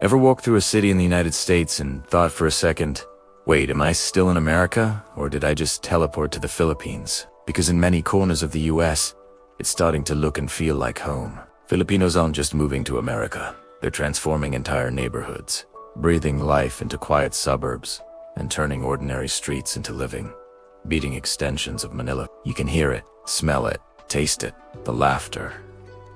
Ever walked through a city in the United States and thought for a second, wait, am I still in America, or did I just teleport to the Philippines? Because in many corners of the US, it's starting to look and feel like home. Filipinos aren't just moving to America. They're transforming entire neighborhoods, breathing life into quiet suburbs, and turning ordinary streets into living, beating extensions of Manila. You can hear it, smell it, taste it, the laughter,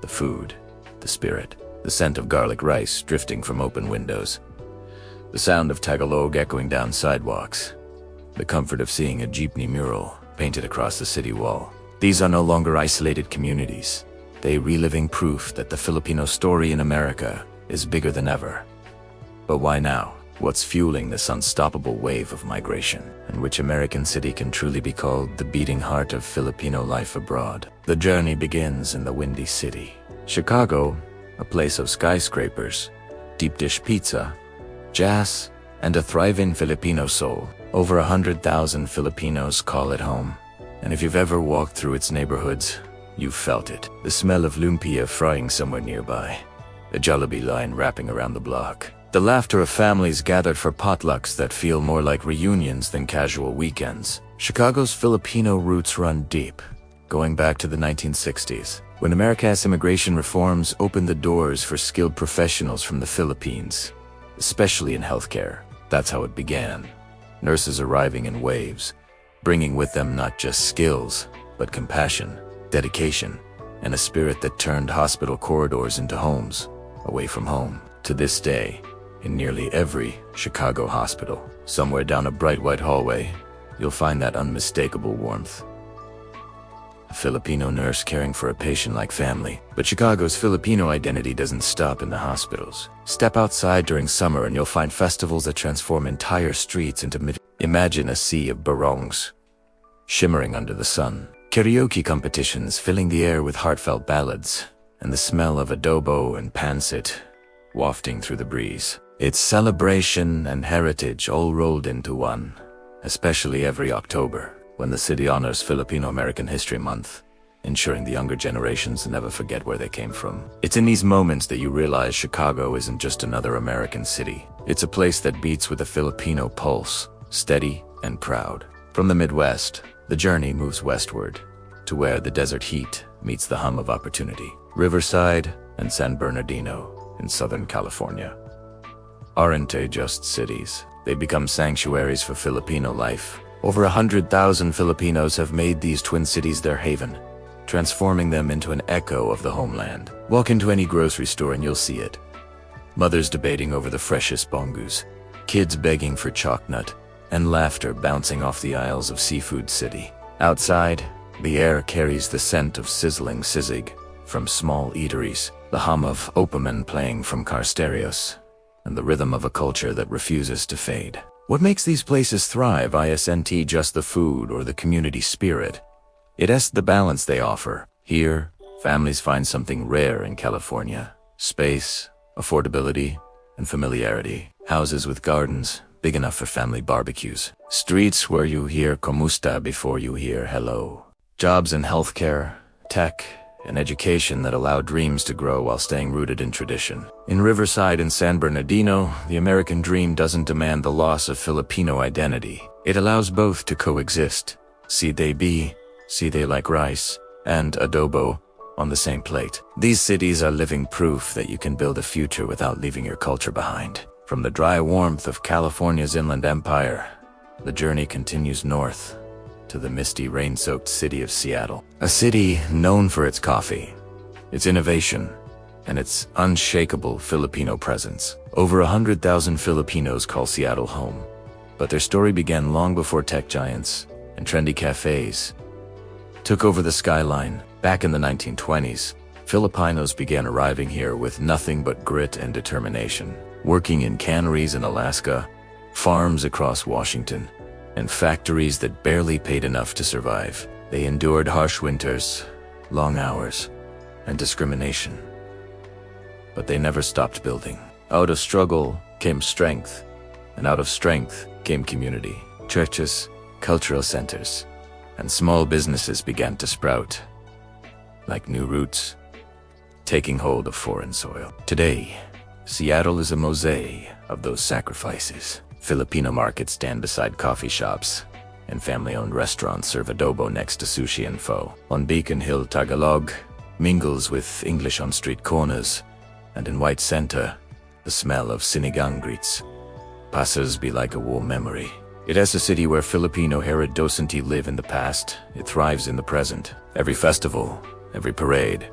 the food, the spirit, the scent of garlic rice drifting from open windows, the sound of Tagalog echoing down sidewalks, the comfort of seeing a jeepney mural painted across the city wall. These are no longer isolated communities. They reliving proof that the Filipino story in America is bigger than ever. But why now? What's fueling this unstoppable wave of migration? And which American city can truly be called the beating heart of Filipino life abroad? The journey begins in the Windy City, Chicago, a place of skyscrapers, deep dish pizza, jazz, and a thriving Filipino soul. Over 100,000 Filipinos call it home. And if you've ever walked through its neighborhoods, you've felt it. The smell of lumpia frying somewhere nearby, a Jollibee line wrapping around the block, the laughter of families gathered for potlucks that feel more like reunions than casual weekends. Chicago's Filipino roots run deep, going back to the 1960s, when America's immigration reforms opened the doors for skilled professionals from the Philippines, especially in healthcare. That's how it began. Nurses arriving in waves, bringing with them not just skills, but compassion, dedication, and a spirit that turned hospital corridors into homes, away from home. To this day, in nearly every Chicago hospital, somewhere down a bright white hallway, you'll find that unmistakable warmth. A Filipino nurse caring for a patient like family. But Chicago's Filipino identity doesn't stop in the hospitals. Step outside during summer and you'll find festivals that transform entire streets into Imagine a sea of barongs, shimmering under the sun. Karaoke competitions filling the air with heartfelt ballads, and the smell of adobo and pancit wafting through the breeze. It's celebration and heritage all rolled into one, especially every October, when the city honors Filipino-American History Month, ensuring the younger generations never forget where they came from. It's in these moments that you realize Chicago isn't just another American city. It's a place that beats with a Filipino pulse, steady and proud. From the Midwest, the journey moves westward, to where the desert heat meets the hum of opportunity. Riverside and San Bernardino in Southern California aren't just cities. They become sanctuaries for Filipino life. Over 100,000 Filipinos have made these twin cities their haven, transforming them into an echo of the homeland. Walk into any grocery store and you'll see it. Mothers debating over the freshest bongus, kids begging for chocolate, and laughter bouncing off the aisles of Seafood City. Outside, the air carries the scent of sizzling sisig from small eateries, the hum of Opaman playing from car stereos, and the rhythm of a culture that refuses to fade. What makes these places thrive isn't just the food or the community spirit. It's the balance they offer. Here, families find something rare in California: space, affordability, and familiarity. Houses with gardens, big enough for family barbecues. Streets where you hear "Komusta" before you hear "hello." Jobs in healthcare, tech, and education that allow dreams to grow while staying rooted in tradition. In Riverside and San Bernardino, the American dream doesn't demand the loss of Filipino identity. It allows both to coexist. See they like rice and adobo on the same plate. These cities are living proof that you can build a future without leaving your culture behind. From the dry warmth of California's Inland Empire, the journey continues north to the misty, rain-soaked city of Seattle. A city known for its coffee, its innovation, and its unshakable Filipino presence. Over 100,000 Filipinos call Seattle home, but their story began long before tech giants and trendy cafes took over the skyline. Back in the 1920s, Filipinos began arriving here with nothing but grit and determination, working in canneries in Alaska, farms across Washington, and factories that barely paid enough to survive. They endured harsh winters, long hours, and discrimination. But they never stopped building. Out of struggle came strength, and out of strength came community. Churches, cultural centers, and small businesses began to sprout, like new roots, taking hold of foreign soil. Today, Seattle is a mosaic of those sacrifices. Filipino markets stand beside coffee shops, and family-owned restaurants serve adobo next to sushi and pho. On Beacon Hill, Tagalog mingles with English on street corners, and in White Center, the smell of sinigang greets passers-by like a warm memory. It is a city where Filipino heritage live in the past, it thrives in the present. Every festival, every parade,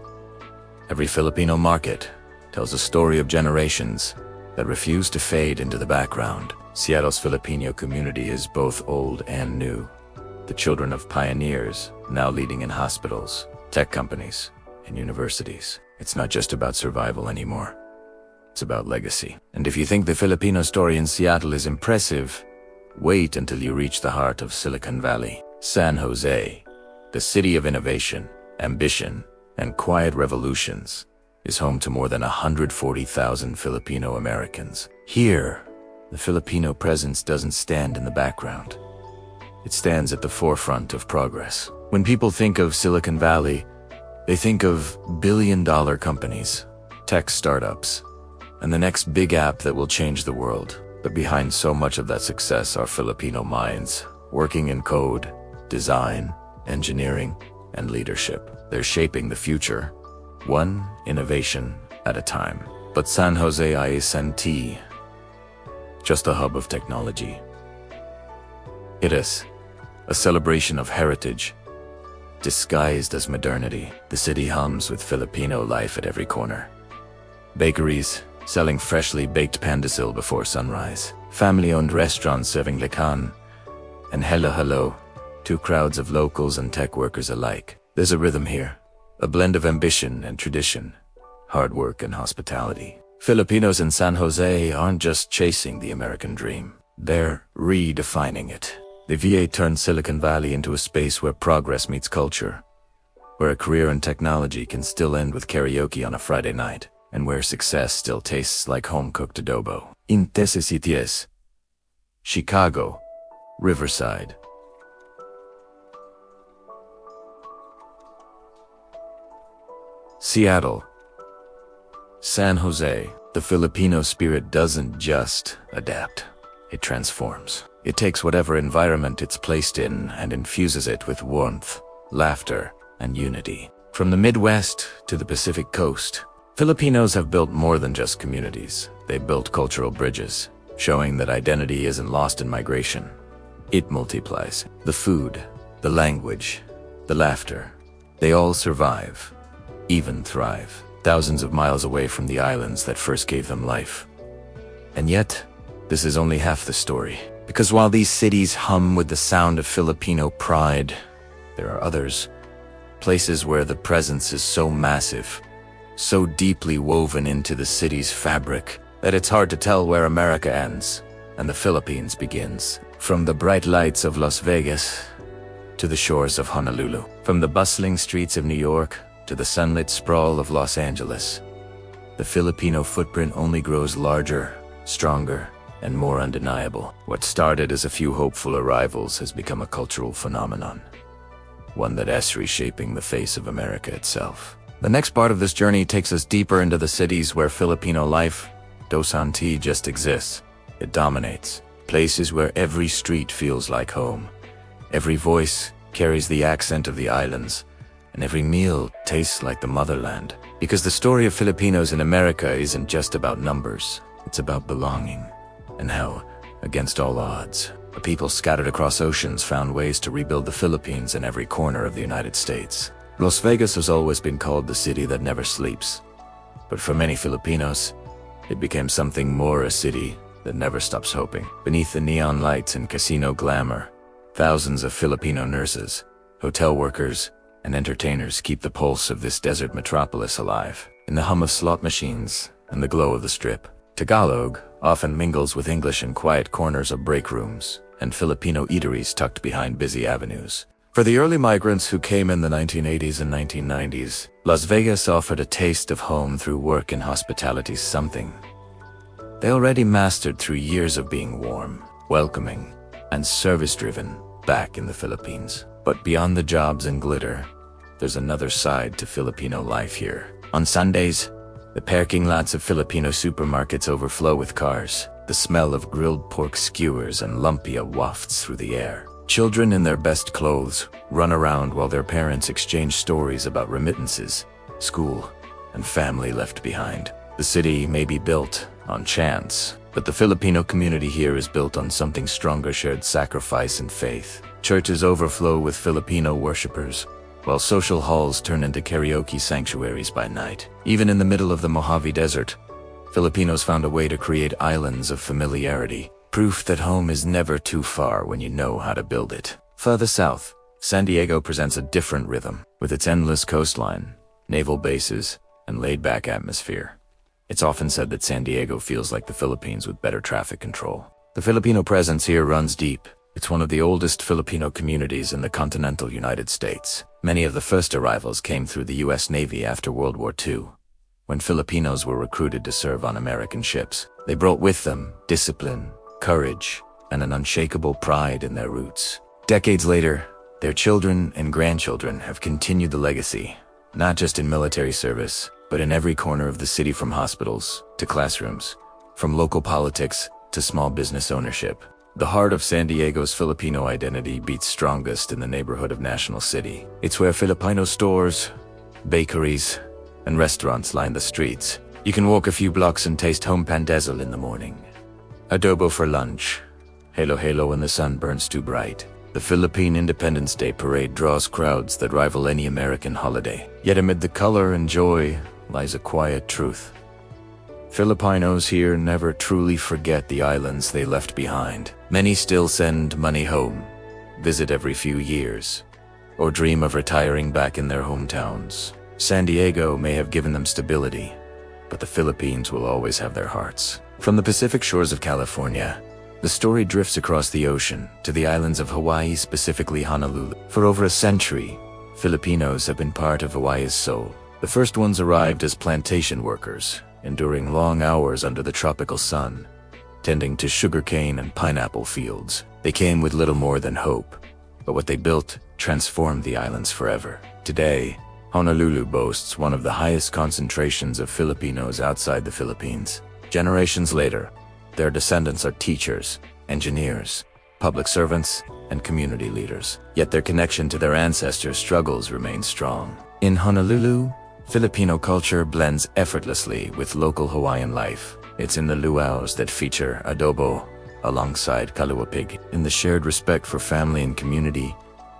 every Filipino market tells a story of generations that refuse to fade into the background. Seattle's Filipino community is both old and new. The children of pioneers, now leading in hospitals, tech companies, and universities. It's not just about survival anymore. It's about legacy. And if you think the Filipino story in Seattle is impressive, wait until you reach the heart of Silicon Valley. San Jose, the city of innovation, ambition, and quiet revolutions, is home to more than 140,000 Filipino-Americans. Here, the Filipino presence doesn't stand in the background. It stands at the forefront of progress. When people think of Silicon Valley, they think of billion-dollar companies, tech startups, and the next big app that will change the world. But behind so much of that success are Filipino minds, working in code, design, engineering, and leadership. They're shaping the future, one innovation at a time. But San Jose isn't just a hub of technology. It is a celebration of heritage, disguised as modernity. The city hums with Filipino life at every corner. Bakeries selling freshly baked pandesal before sunrise. Family-owned restaurants serving lecan. And hello, two crowds of locals and tech workers alike. There's a rhythm here, a blend of ambition and tradition, hard work and hospitality. Filipinos in San Jose aren't just chasing the American dream. They're redefining it. The VA turned Silicon Valley into a space where progress meets culture, where a career in technology can still end with karaoke on a Friday night, and where success still tastes like home-cooked adobo. In Tessicities, Chicago, Riverside. Seattle, San Jose. The Filipino spirit doesn't just adapt, it transforms. It takes whatever environment it's placed in and infuses it with warmth, laughter, and unity. From the Midwest to the Pacific Coast, Filipinos have built more than just communities. They've built cultural bridges, showing that identity isn't lost in migration. It multiplies. The food, the language, the laughter, they all survive, even thrive, thousands of miles away from the islands that first gave them life. And yet, this is only half the story. Because while these cities hum with the sound of Filipino pride, there are others, places where the presence is so massive, so deeply woven into the city's fabric, that it's hard to tell where America ends and the Philippines begins. From the bright lights of Las Vegas to the shores of Honolulu, from the bustling streets of New York to the sunlit sprawl of Los Angeles, the Filipino footprint only grows larger, stronger, and more undeniable. What started as a few hopeful arrivals has become a cultural phenomenon, one that is reshaping the face of America itself. The next part of this journey takes us deeper into the cities where Filipino life doesn't just exists, it dominates. Places where every street feels like home, every voice carries the accent of the islands, and every meal tastes like the motherland. Because the story of Filipinos in America isn't just about numbers, it's about belonging. And how, against all odds, the people scattered across oceans found ways to rebuild the Philippines in every corner of the United States. Las Vegas has always been called the city that never sleeps. But for many Filipinos, it became something more, a city that never stops hoping. Beneath the neon lights and casino glamour, thousands of Filipino nurses, hotel workers, and entertainers keep the pulse of this desert metropolis alive. In the hum of slot machines and the glow of the Strip, Tagalog often mingles with English in quiet corners of break rooms and Filipino eateries tucked behind busy avenues. For the early migrants who came in the 1980s and 1990s, Las Vegas offered a taste of home through work and hospitality, something they already mastered through years of being warm, welcoming, and service-driven back in the Philippines. But beyond the jobs and glitter, there's another side to Filipino life here. On Sundays, The parking lots of Filipino supermarkets overflow with cars. The smell of grilled pork skewers and lumpia wafts through the air. Children in their best clothes run around while their parents exchange stories about remittances, school, and family left behind. The city may be built on chance, but the Filipino community here is built on something stronger: shared sacrifice and faith. Churches overflow with Filipino worshippers, while social halls turn into karaoke sanctuaries by night. Even in the middle of the Mojave Desert, Filipinos found a way to create islands of familiarity, proof that home is never too far when you know how to build it. Further south, San Diego presents a different rhythm, with its endless coastline, naval bases, and laid-back atmosphere. It's often said that San Diego feels like the Philippines with better traffic control. The Filipino presence here runs deep. It's one of the oldest Filipino communities in the continental United States. Many of the first arrivals came through the U.S. Navy after World War II, when Filipinos were recruited to serve on American ships. They brought with them discipline, courage, and an unshakable pride in their roots. Decades later, their children and grandchildren have continued the legacy, not just in military service, but in every corner of the city, from hospitals to classrooms, from local politics to small business ownership. The heart of San Diego's Filipino identity beats strongest in the neighborhood of National City. It's where Filipino stores, bakeries, and restaurants line the streets. You can walk a few blocks and taste home pandesal in the morning, adobo for lunch, halo when the sun burns too bright. The Philippine Independence Day parade draws crowds that rival any American holiday. Yet amid the color and joy lies a quiet truth. Filipinos here never truly forget the islands they left behind. Many still send money home, visit every few years, or dream of retiring back in their hometowns. San Diego may have given them stability, but the Philippines will always have their hearts. From the Pacific shores of California, the story drifts across the ocean to the islands of Hawaii, specifically Honolulu. For over a century, Filipinos have been part of Hawaii's soul. The first ones arrived as plantation workers, enduring long hours under the tropical sun, tending to sugarcane and pineapple fields. They came with little more than hope, but what they built transformed the islands forever. Today, Honolulu boasts one of the highest concentrations of Filipinos outside the Philippines. Generations later, their descendants are teachers, engineers, public servants, and community leaders. Yet their connection to their ancestors' struggles remains strong. In Honolulu, Filipino culture blends effortlessly with local Hawaiian life. It's in the luau's that feature adobo alongside kaluapig, in the shared respect for family and community,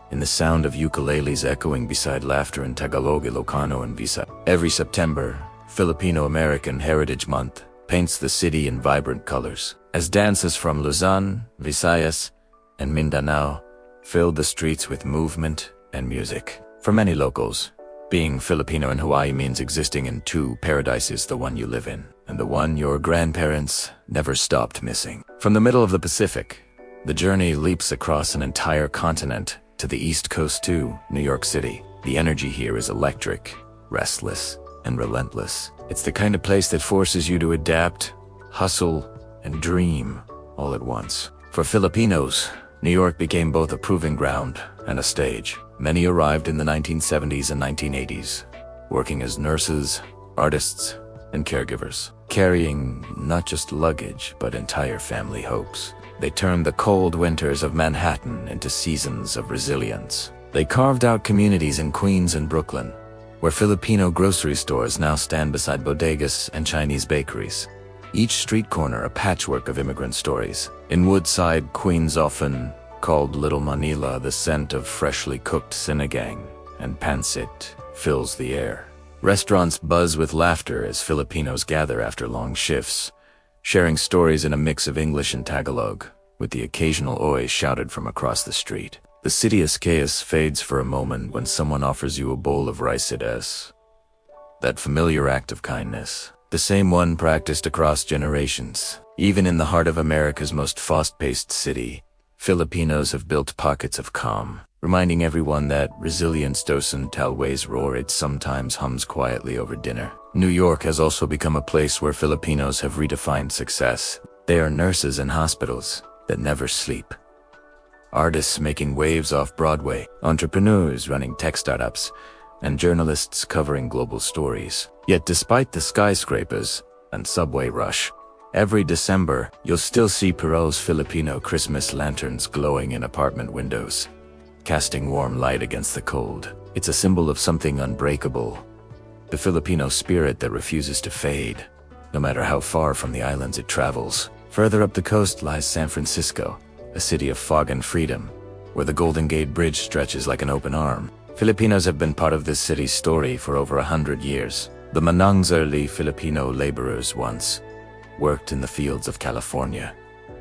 in the sound of ukuleles echoing beside laughter in Tagalog, Ilocano, and Visay. Every September, Filipino-American Heritage Month paints the city in vibrant colors, as dances from Luzon, Visayas, and Mindanao fill the streets with movement and music. For many locals, being Filipino in Hawaii means existing in two paradises: the one you live in and the one your grandparents never stopped missing. From the middle of the Pacific, the journey leaps across an entire continent to the East Coast to New York City. The energy here is electric, restless, and relentless. It's the kind of place that forces you to adapt, hustle, and dream all at once. For Filipinos, New York became both a proving ground and a stage. Many arrived in the 1970s and 1980s, working as nurses, artists, and caregivers, carrying not just luggage, but entire family hopes. They turned the cold winters of Manhattan into seasons of resilience. They carved out communities in Queens and Brooklyn, where Filipino grocery stores now stand beside bodegas and Chinese bakeries. Each street corner a patchwork of immigrant stories. In Woodside, Queens, often called Little Manila, the scent of freshly cooked sinigang and pancit fills the air. Restaurants buzz with laughter as Filipinos gather after long shifts, sharing stories in a mix of English and Tagalog, with the occasional oi shouted from across the street. The city's chaos fades for a moment when someone offers you a bowl of rice ideas. That familiar act of kindness, the same one practiced across generations. Even in the heart of America's most fast-paced city, Filipinos have built pockets of calm, reminding everyone that resilience doesn't always roar, it sometimes hums quietly over dinner. New York has also become a place where Filipinos have redefined success. They are nurses in hospitals that never sleep, artists making waves off Broadway, entrepreneurs running tech startups, and journalists covering global stories. Yet despite the skyscrapers and subway rush, every December you'll still see Piro's Filipino Christmas lanterns glowing in apartment windows, casting warm light against the cold. It's a symbol of something unbreakable, the Filipino spirit that refuses to fade, no matter how far from the islands it travels. Further up the coast lies San Francisco, a city of fog and freedom, where the Golden Gate Bridge stretches like an open arm. Filipinos have been part of this city's story for over 100 years. The Manang's early Filipino laborers once worked in the fields of California,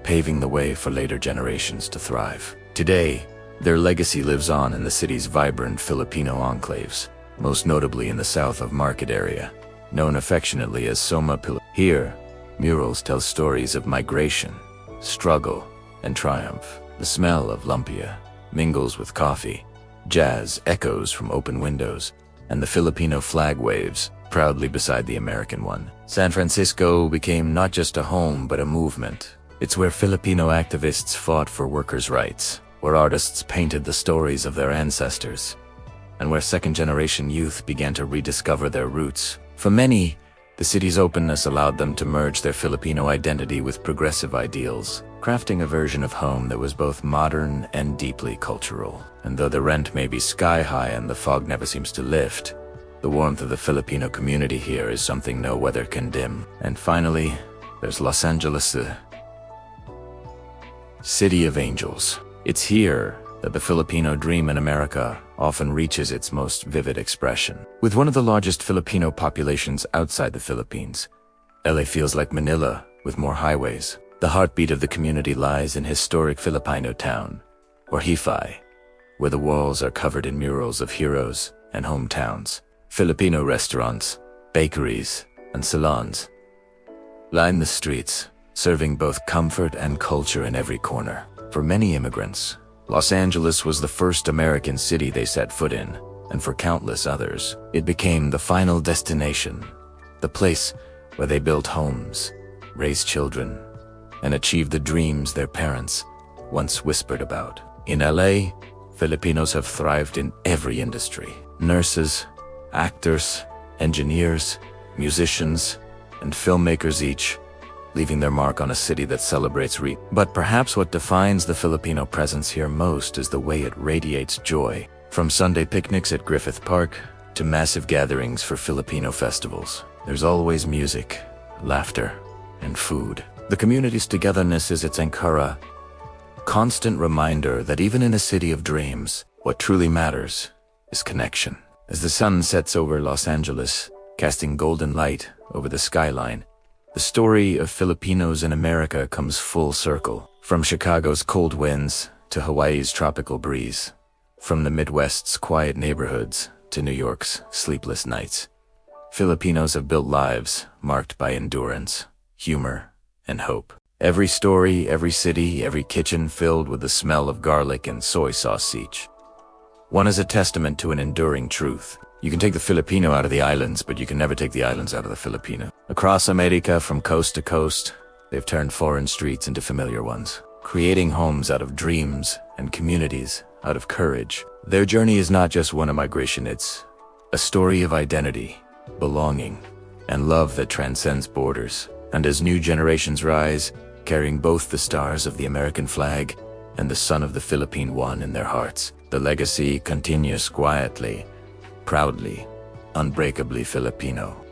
paving the way for later generations to thrive. Today, their legacy lives on in the city's vibrant Filipino enclaves, most notably in the south of Market area, known affectionately as Soma Pil. Here, murals tell stories of migration, struggle, and triumph. The smell of lumpia mingles with coffee, jazz echoes from open windows, and the Filipino flag waves proudly beside the American one. San Francisco became not just a home but a movement. It's where Filipino activists fought for workers' rights, where artists painted the stories of their ancestors, and where second-generation youth began to rediscover their roots. For many, the city's openness allowed them to merge their Filipino identity with progressive ideals, crafting a version of home that was both modern and deeply cultural. And though the rent may be sky-high and the fog never seems to lift, the warmth of the Filipino community here is something no weather can dim. And finally, there's Los Angeles, the City of Angels. It's here that the Filipino dream in America often reaches its most vivid expression. With one of the largest Filipino populations outside the Philippines, LA feels like Manila with more highways. The heartbeat of the community lies in historic Filipino town, or Hifay, where the walls are covered in murals of heroes and hometowns. Filipino restaurants, bakeries, and salons line the streets, serving both comfort and culture in every corner. For many immigrants, Los Angeles was the first American city they set foot in, and for countless others, it became the final destination, the place where they built homes, raised children, and achieved the dreams their parents once whispered about. In LA, Filipinos have thrived in every industry. Nurses, actors, engineers, musicians, and filmmakers each leaving their mark on a city that celebrates But perhaps what defines the Filipino presence here most is the way it radiates joy. From Sunday picnics at Griffith Park to massive gatherings for Filipino festivals, there's always music, laughter, and food. The community's togetherness is its ankara, constant reminder that even in a city of dreams, what truly matters is connection. As the sun sets over Los Angeles, casting golden light over the skyline, the story of Filipinos in America comes full circle. From Chicago's cold winds to Hawaii's tropical breeze, from the Midwest's quiet neighborhoods to New York's sleepless nights, Filipinos have built lives marked by endurance, humor, and hope. Every story, every city, every kitchen filled with the smell of garlic and soy sauce each one is a testament to an enduring truth. You can take the Filipino out of the islands, but you can never take the islands out of the Filipino. Across America, from coast to coast, they've turned foreign streets into familiar ones, creating homes out of dreams and communities out of courage. Their journey is not just one of migration, it's a story of identity, belonging, and love that transcends borders. And as new generations rise, carrying both the stars of the American flag and the sun of the Philippine one in their hearts, the legacy continues quietly, proudly, unbreakably Filipino.